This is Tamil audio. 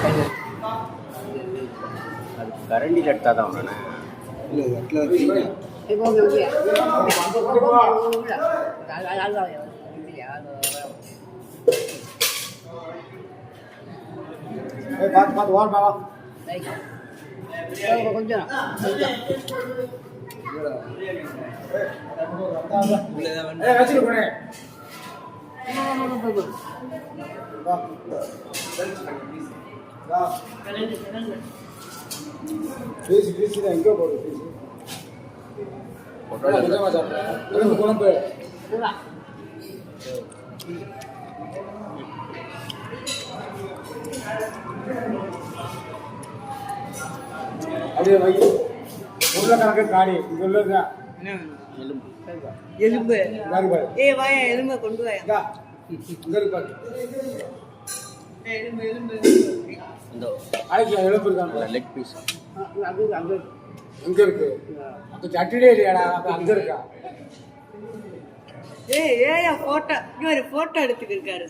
அது கரண்டியில் எடுத்தால் தான் ஒன்று இல்லை எட்டில் பார்த்து பார்த்து ஓரம் பாவா கொஞ்சம் வச்சுட்டு போனேன் பேசி பேசி தான் எங்கே போகுது பேசி குழம்பு அப்படியே வை உருளைக்கிழங்கு காடி இங்கே உள்ளதுதான் எலும்பு ஏ வாயா எலும்பை கொண்டு வாயா அங்கே இருப்பாரு எலும்பு எலும்பு ஆயிடுச்சு எலும்பு இருக்காங்க லெக் பீஸ் அங்கே இருக்கு அப்போ சட்டிலே இல்லையாடா அப்போ அங்கே இருக்கா ஏயா போட்டோ இங்க ஒரு போட்டோ எடுத்துக்கிருக்காரு